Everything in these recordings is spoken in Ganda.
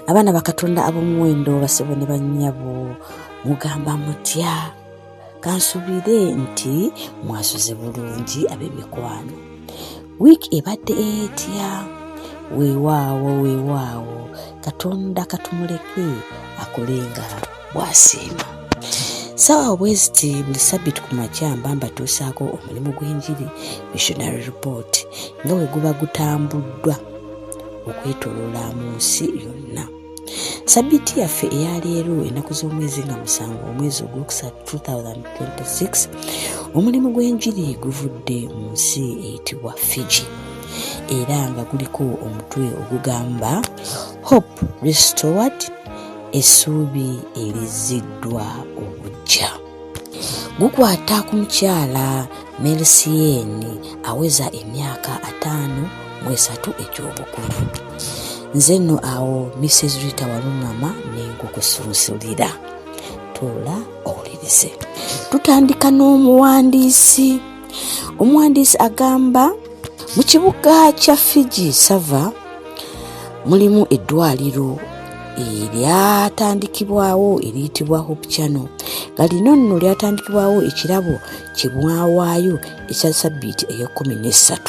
Abaana bakatonda ab'omuwendo basebo ne bannyabo mugamba mutya? Kansubire nti mwasuze bulungi ab'emikwano. Wiiki ebadde etya? Weewaawo Katonda katumuleke akolenga bw'asiima. Sawa bweziti buli Ssabbiiti ku makya mba mbatuusaako omulimu gw'enjiri Missionary Report nga bwe guba gutambuddwa okwetooloola mu nsi yonna. Ssabbiiti yaffe eya leero ennaku z'omwezi nga 7 omwezi ogwokusatu 2026 omulimu gw'enjiri guvudde mu nsi eyitibwa Fiji era nga guliko omutwe ogugamba Hope Restored, essuubi eriziddwa obujja. Gukwata ku mukyala Melisiyeni aweza emyaka 53 egy'obukulu. Nze nno awo Mrs. Rita Walungama n'enkukusunsulira. Tuula owulirize. Tutandika n'omuwandiisi. Omuwandiisi agamba mu kibuga kya Fiji Sava mulimu eddwaliro eryatandikibwawo eriyitibwa Hope Channel nga lino nno lyatandikibwawo ekirabo kye mwawaayo ekya Ssabbiiti ey'e13.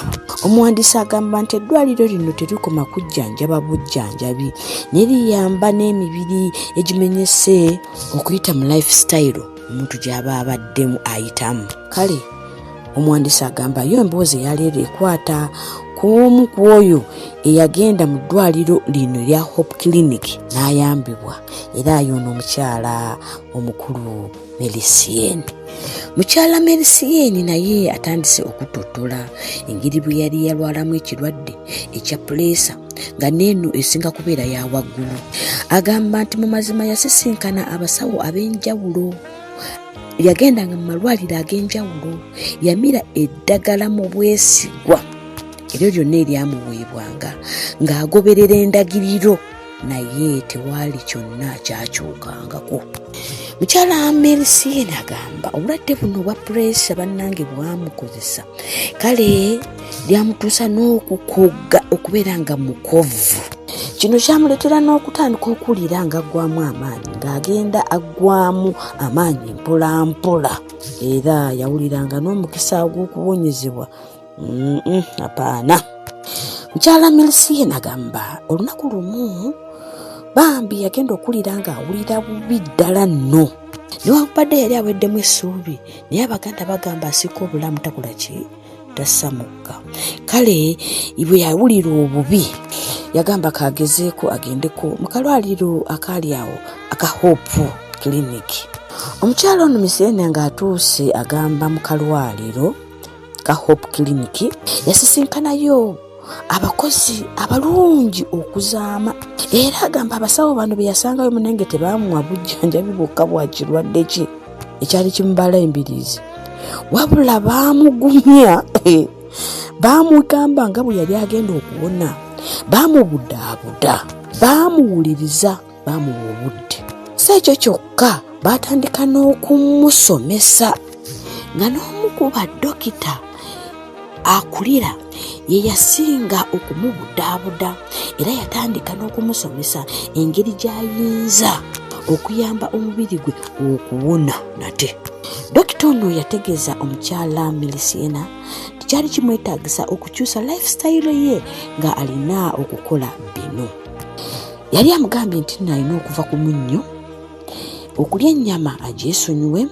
Omuwandiisi agamba nti eddwaliro lino terikoma kujjanjaba bujjanjabi naye liyamba n'emibiri egimenyese okuyita mu lifestyle omuntu gy'aba abaddemu ayitamu. Kale omuwandiisi agamba yo emboozi eyaleero ekwata ku omu ku oyo eyagenda mu ddwaliro lino lya Hope Clinic n'ayambibwa era yono omukyala omukulu Melisiyeni. Mukyala Melisiyeni naye atandise okutottola engeri bwe yali yalwalamu ekirwadde ekya puleesa nga n'eno esinga kubeera ya waggulu. Agamba nti mu mazima yasisinkana abasawo ab'enjawulo, yagendanga mu malwaliro ag'enjawulo, yamira eddagala mu bwesigwa eryo lyonna eryamuweebwanga ng'agoberera endagiriro naye tewaali kyonna kyakyukangako. Mukyala Melisiyeni agamba obulwadde buno obwa puleesa bannange bwamukozesa kale lyamutuusa n'okukogga okubeera nga mukovu. Kino kyamuleetera n'okutandika okuwulira ng'aggwamu amaanyi ng'agenda aggwamu amaanyi mpola mpola era yawuliranga n'omukisa ogw'okuwonyezebwa. Apaana. Mukyala Melisiyeni agamba olunaku lumu bambi yagenda okuwulira ng'awulira bubi ddala nno newankubadde yali aweddemu essuubi naye Abaganda bagamba asika obulamu takola ki tassa mukka. Kale bwe yawulira obubi yagamba kagezeeko agendeko mu kalwaliro akaali awo aka Hope Clinic. Omukyala ono Melisiyeni ng'atuuse agamba mu kalwaliro ka Hope Clinic yasisinkanayo abakozi abalungi okuzaama era agamba abasawo bano be yasangayo munenge tebamuwa bujjanjabi bwokka bwa kirwadde kye ekyali kimubala embiriizi wabula baamugumya baamugamba nga bwe yali agenda okuwona, baamubudaabuda, baamuwuliriza, baamuwa obudde. Si ekyo kyokka baatandika n'okumusomesa nga n'omu ku baddokita akulira ye yasinga okumubudaabuda era yatandika n'okumusomesa engeri gy'ayinza okuyamba omubiri gwe okuwona nate. Dokita ono yategeeza omukyala Melisiyeni tikyali kimwetaagisa okukyusa lifestyle ye nga alina okukola bino. Yali amugambye nti alina okuva ku munnyo, okulya ennyama agyesonyiwe,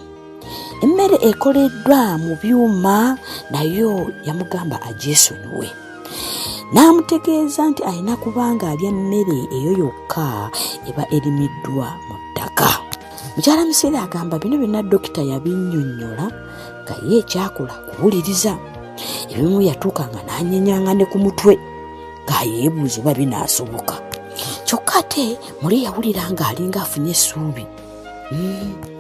emmere ekoleddwa mu byuma nayo yamugamba agyesonyiwe. N'amutegeeza nti alina kubanga alya emmere eyo yokka eba erimiddwa mu ttaka. Mukyala Melisiyeni agamba bino byonna dokita yabinnyonnyola nga ye ekyakola kuwuliriza. Ebimu yatuukanga n'anyenyanga ne ku mutwe ng'ayeebuuza oba binaasoboka. Kyokka ate muli yawulira ng'alinga afunye essuubi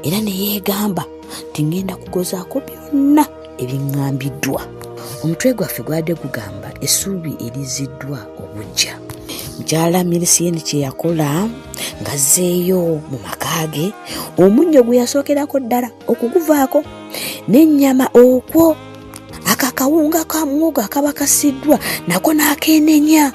era ne yeegamba nti ngenda kugozaako byonna ebiŋŋambiddwa. Omutwe gwaffe gwadde gugamba essuubi eriziddwa obujja. Mukyala Melisiyeni kye yakola ng'azzeeyo mu maka ge, omunnyo gwe yasookerako ddala okuguvaako n'ennyama okwo akakawunga ka muwogo akaba kasiddwa nako n'akeenenya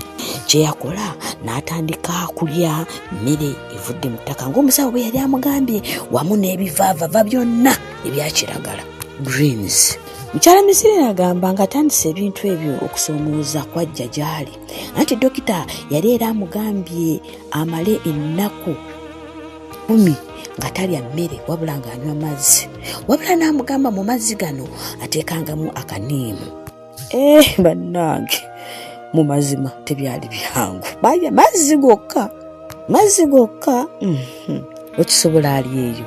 kye yakola n'atandika kulya mmere evudde mu ttaka ng'omusawo bwe yali amugambye, wamu n'ebivaavava byonna ebya kiragala, greens. Mukyala Misiri agamba ng'atandise ebintu ebyo okusoomooza kwajja gy'ali, anti dokita yali era amugambye amale ennaku 10 nga talya mmere wabula ng'anywa mazzi, wabula n'amugamba mu mazzi gano ateekangamu akaniimu. Bannange mu mazima tebyali byangu, balya mazzi gokka. Okisobola ali eyo.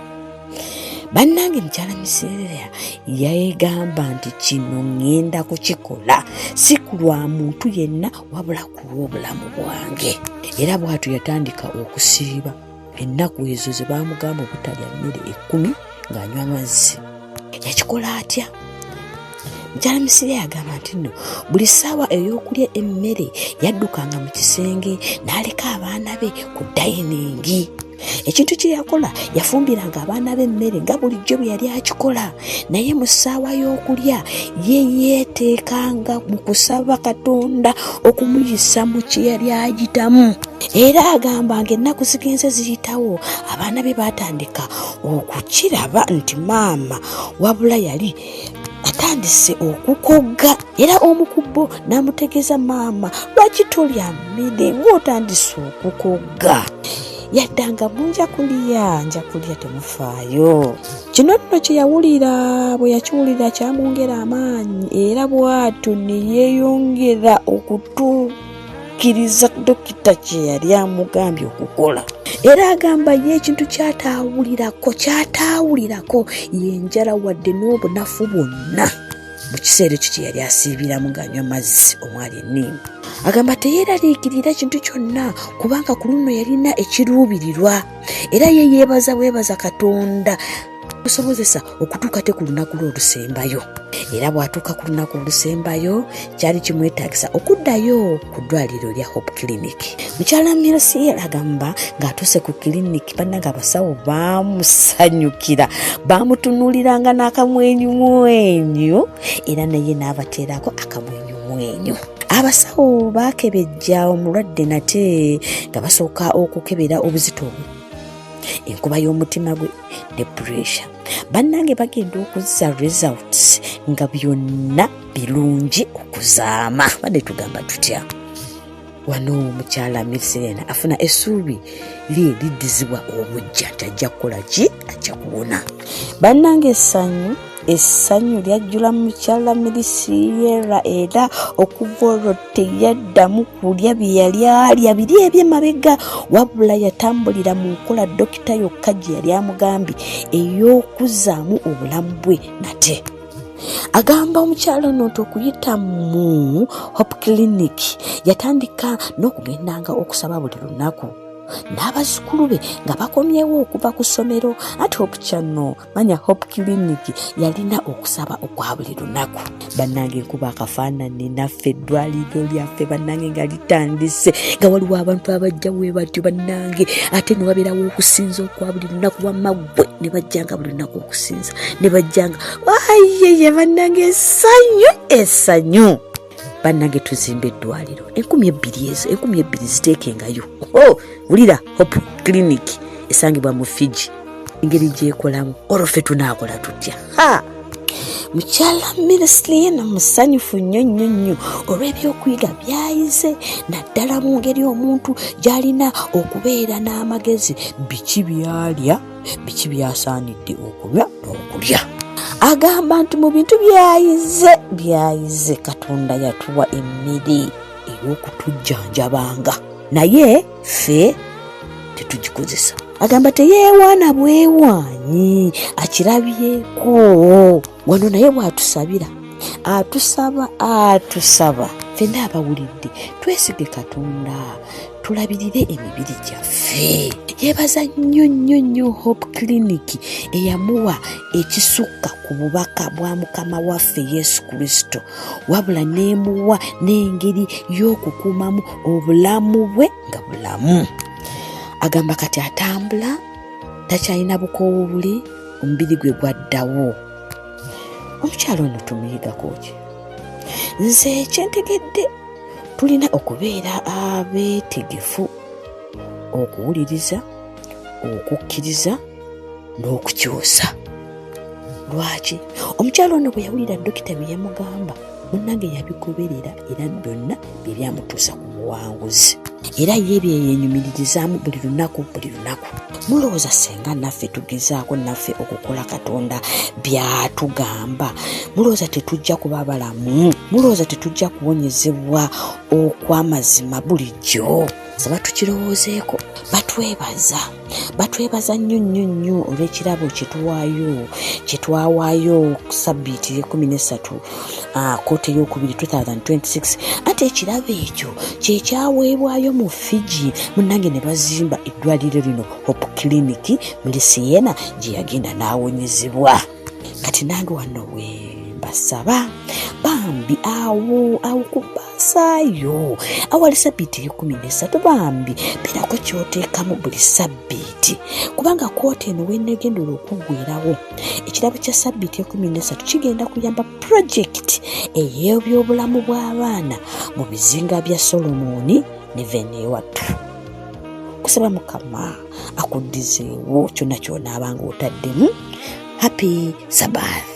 Bannange mukyala Misiri yegamba nti kino ŋŋenda kukikola si ku lwa muntu yenna wabula ku lw'obulamu bwange. Era bw'atyo yatandika okusiiba ennaku ezo ze baamugamba obutalya mmere 10 ng'anywa amazzi. Yakikola atya? Mukyala Misiri agamba nti nno buli ssaawa ey'okulya emmere yaddukanga mu kisenge n'aleka abaana be ku dayiningi. Ekintu kye yakola yafumbiranga abaana be emmere nga bulijjo bwe yali akikola, naye mu ssaawa y'okulya ye yeeteekanga mu kusaba Katonda okumuyisa mu kye yali agitamu. Era agamba ng'ennaku zigenze ziyitawo abaana be baatandika okukiraba nti maama wabula yali atandise okukogga, era omu ku bo n'amutegeeza, maama lwaki tolya mmere ng'otandise okukogga? Yaddanga nja kulya temufaayo. Kino nno kye yawulira, bwe yakiwulira kyamwongera amaanyi, era bw'atyo ne yeeyongera okutuukiriza dokita kye yali amugambye okukola. Era agamba ye ekintu kyataawulirako yenjala wadde n'obunafu bwonna mu kiseera ekyo kye yali asiibiramu ng'anywa mazzi omwali enniimu. Agamba teyeeraliikirira kintu kyonna kubanga ku luno yalina ekiruubirirwa, era ye yeebaza Katonda kusobozesa okutuuka te ku lunaku lw'olusembayo. Era bw'atuuka ku lunaku olusembayo kyali kimwetaagisa okuddayo ku ddwaliro lya Hope Clinic. Mukyala Misiri agamba ng'atuuse ku clinic bannanga abasawo baamusanyukira, baamutunuuliranga n'akamwenyumwenyu, era naye n'abateerako akamwenyumwenyu. Abasawo baakebejja omulwadde nate nga basooka okukebera obuzito bwe, enkuba y'omutima gwe ne pressure. Bannange bagenda okuzza results nga byonna birungi okuzaama. Badde tugamba tutya? Wano mukyala Misiri afuna essuubi lye liddizibwa obujja nti ajja kukola ki? Ajja kuwona. Bannange essanyu lyajjula mukyala Misiri era okuva olwo teyaddamu kulya bye yali alya biri eby'emabega, wabula yatambulira mu nkola dokita yokka gye yali amugambye ey'okuzaamu obulamu bwe nate. Agamba omukyala ono nti okuyita mu Hope Clinic yatandika n'okugendanga okusaba buli lunaku, n'abazzukulu be nga bakomyewo okuva ku ssomero. Ate obukyano manya Hope Clinic yalina okusaba okwa buli lunaku. Bannange enkuba akafaananyi naffe eddwaliro lyaffe bannange nga litandise, nga waliwo abantu abajja we batyo bannange, ate ne wabeerawo okusinza okwa buli lunaku. Wamma ggwe ne bajjanga buli lunaku okusinza, ne bajjanga ayeye bannange essanyu. Bannange tuzimba eddwaliro 2,000 ziteekengayo. Wulira Hope Clinic esangibwa mu Fiji, engeri gyekolamu olwofe tunaakola tutya? Mukyala Misiri musanyufu nnyo olw'ebyokuyiga by'ayize, naddala mu ngeri omuntu gy'alina okubeera n'amagezi biki by'alya, biki by'asaanidde okunywa n'okulya. Agamba nti mu bintu byayize Katonda yatuwa emmere ey'okutujjanjabanga, naye ffe tetugikozesa. Agamba teyeewaana bwewaanyi, akirabyeko. Wano naye bw'atusabira, atusaba ffenna abawulidde twesige Katonda, tulabirire emibiri gyaffe. Yeebaza nnyo Hope Clinic eyamuwa ekisukka ku bubaka bwa Mukama waffe Yesu Kristo, wabula n'emuwa n'engeri y'okukuumamu obulamu bwe nga bulamu. Agamba kati atambula, takyalina bukoowu buli, omubiri gwe gwaddawo. Omukyalo ono tumuyigako ki? Nze kyentegedde tulina okubeera abeetegefu okuwuliriza, okukkiriza n'okukyusa. Lwaki? Omukyalo ono bwe yawulira dokita bye yamugamba, munnange yabigoberera era byonna bye byamutuusa ku buwanguzi. Era ye bye yeenyumirizaamu buli lunaku. Mulowooza senga naffe tugezaako naffe okukola Katonda by'atugamba, mulowooza tetujja kuba balamu? Mulowooza tetujja kuwonyezebwa okw'amazima bulijjo? Saba tukirowoozeeko. Batwebaza nnyo olw'ekirabo kyetwawaayo Sabbiiti y'e13 kooti ey'okubiri 2026. Ate ekirabo ekyo kye kyaweebwayo mu Fiji, munnange ne bazimba eddwaliro lino Hope Clinic muri Siena gye yagenda n'awonyezebwa. Kati nange wano basaba bambi awo kubasaayo awali Sabbiiti y'e13 bambi beerako kyoteekamu buli Sabbiiti, kubanga kooti eno weenegendera okuggwerawo ekirabo kya Sabbiiti y'e13 kigenda kuyamba pulojekiti ey'ebyobulamu bw'abaana mu bizinga bya Solomoni ne Veneewattu. Kusaba Mukama akuddizeewo kyonna ky'onaabanga otaddemu. Happy Sabbath.